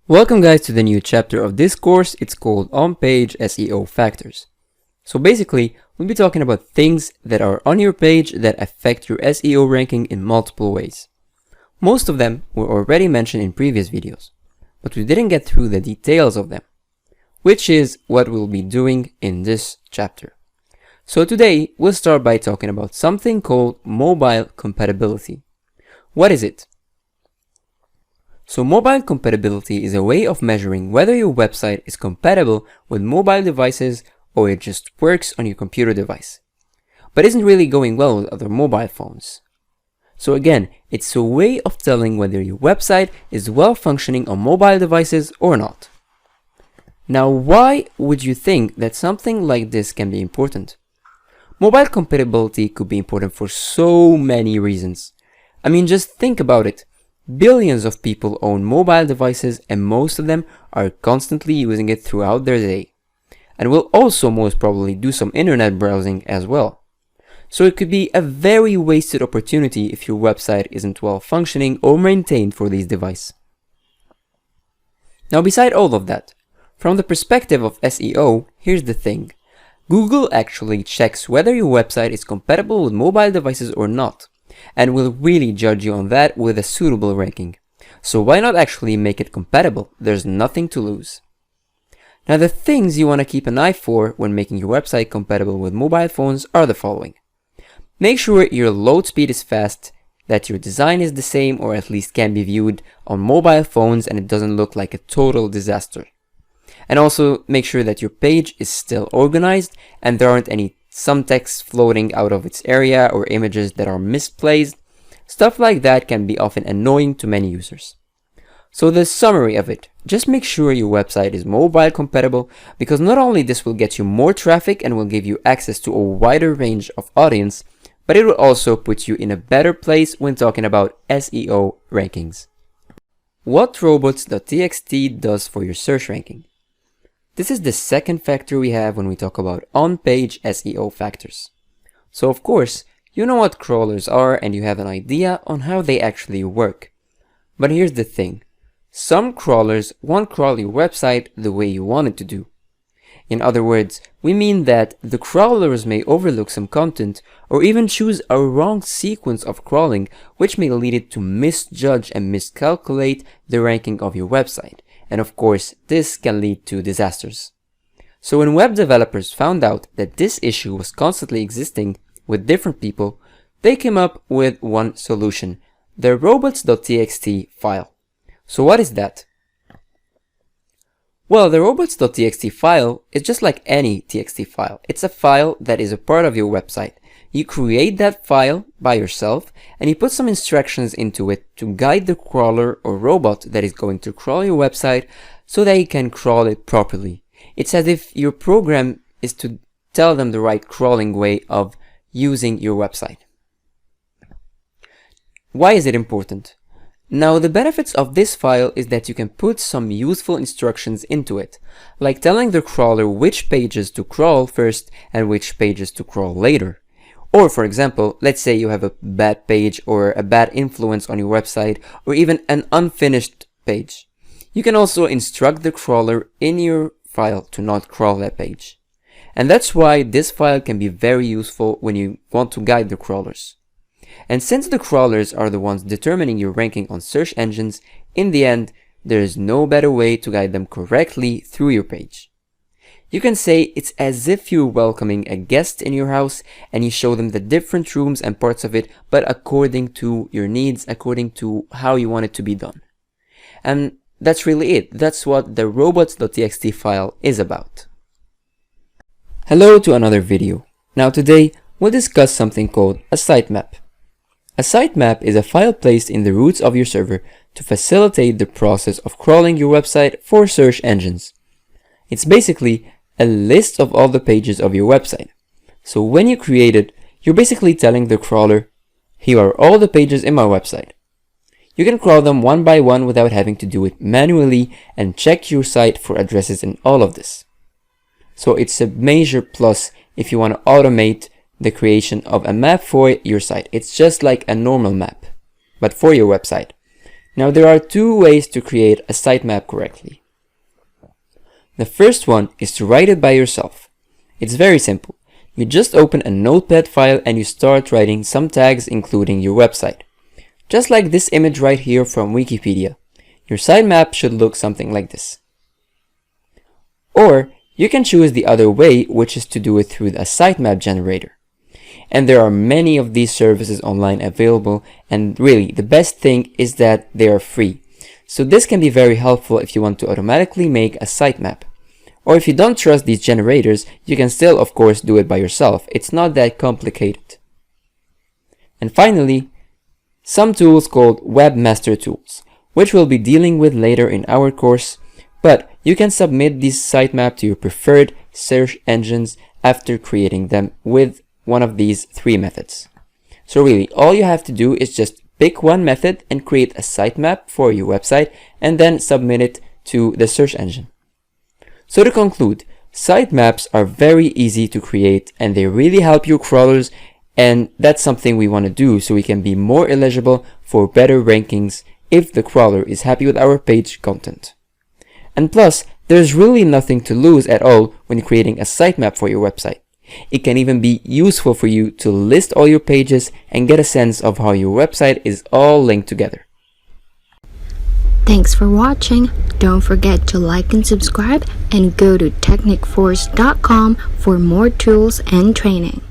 Welcome guys to the new chapter of this course. It's called On-Page SEO Factors. So basically, we'll be talking about things that are on your page that affect your SEO ranking in multiple ways. Most of them were already mentioned in previous videos, but we didn't get through the details of them, which is what we'll be doing in this chapter. So today, we'll start by talking about something called mobile compatibility. What is it? So mobile compatibility is a way of measuring whether your website is compatible with mobile devices or it just works on your computer device, but isn't really going well with other mobile phones. So again, it's a way of telling whether your website is well functioning on mobile devices or not. Now, why would you think that something like this can be important? Mobile compatibility could be important for so many reasons. I mean, just think about it. Billions of people own mobile devices and most of them are constantly using it throughout their day. And will also most probably do some internet browsing as well. So it could be a very wasted opportunity if your website isn't well functioning or maintained for these devices. Now beside all of that, from the perspective of SEO, here's the thing. Google actually checks whether your website is compatible with mobile devices or not, and will really judge you on that with a suitable ranking. So why not actually make it compatible? There's nothing to lose. Now the things you want to keep an eye for when making your website compatible with mobile phones are the following. Make sure your load speed is fast, that your design is the same or at least can be viewed on mobile phones and it doesn't look like a total disaster. And also make sure that your page is still organized and there aren't any some text floating out of its area or images that are misplaced. Stuff like that can be often annoying to many users. So the summary of it, just make sure your website is mobile compatible, because not only this will get you more traffic and will give you access to a wider range of audience, but it will also put you in a better place when talking about SEO rankings. What Robots.txt does for your search ranking. This is the second factor we have when we talk about on-page SEO factors. So of course, you know what crawlers are and you have an idea on how they actually work. But here's the thing. Some crawlers won't crawl your website the way you want it to do. In other words, we mean that the crawlers may overlook some content or even choose a wrong sequence of crawling, which may lead it to misjudge and miscalculate the ranking of your website. And of course, this can lead to disasters. So when web developers found out that this issue was constantly existing with different people, they came up with one solution, the Robots.txt file. So what is that? Well, the Robots.txt file is just like any TXT file. It's a file that is a part of your website. You create that file by yourself and you put some instructions into it to guide the crawler or robot that is going to crawl your website so that you can crawl it properly. It's as if your program is to tell them the right crawling way of using your website. Why is it important? Now, the benefits of this file is that you can put some useful instructions into it, like telling the crawler which pages to crawl first and which pages to crawl later. Or for example, let's say you have a bad page or a bad influence on your website or even an unfinished page. You can also instruct the crawler in your file to not crawl that page. And that's why this file can be very useful when you want to guide the crawlers. And since the crawlers are the ones determining your ranking on search engines, in the end, there is no better way to guide them correctly through your page. You can say it's as if you're welcoming a guest in your house and you show them the different rooms and parts of it, but according to your needs, according to how you want it to be done. And that's really it. That's what the Robots.txt file is about. Hello to another video. Now today, we'll discuss something called a sitemap. A sitemap is a file placed in the roots of your server to facilitate the process of crawling your website for search engines. It's basically a list of all the pages of your website. So when you create it, you're basically telling the crawler, here are all the pages in my website. You can crawl them one by one without having to do it manually and check your site for addresses and all of this. So it's a major plus if you want to automate the creation of a map for your site. It's just like a normal map, but for your website. Now there are two ways to create a sitemap correctly. The first one is to write it by yourself. It's very simple. You just open a notepad file and you start writing some tags including your website. Just like this image right here from Wikipedia. Your sitemap should look something like this. Or you can choose the other way, which is to do it through a sitemap generator. And there are many of these services online available, and really the best thing is that they are free. So this can be very helpful if you want to automatically make a sitemap. Or if you don't trust these generators, you can still of course do it by yourself. It's not that complicated. And finally, some tools called Webmaster Tools, which we'll be dealing with later in our course, but you can submit this sitemap to your preferred search engines after creating them with one of these three methods. So really, all you have to do is just pick one method and create a sitemap for your website and then submit it to the search engine. So to conclude, sitemaps are very easy to create and they really help your crawlers, and that's something we want to do so we can be more eligible for better rankings if the crawler is happy with our page content. And plus, there's really nothing to lose at all when creating a sitemap for your website. It can even be useful for you to list all your pages and get a sense of how your website is all linked together. Thanks for watching. Don't forget to like and subscribe and go to technicforce.com for more tools and training.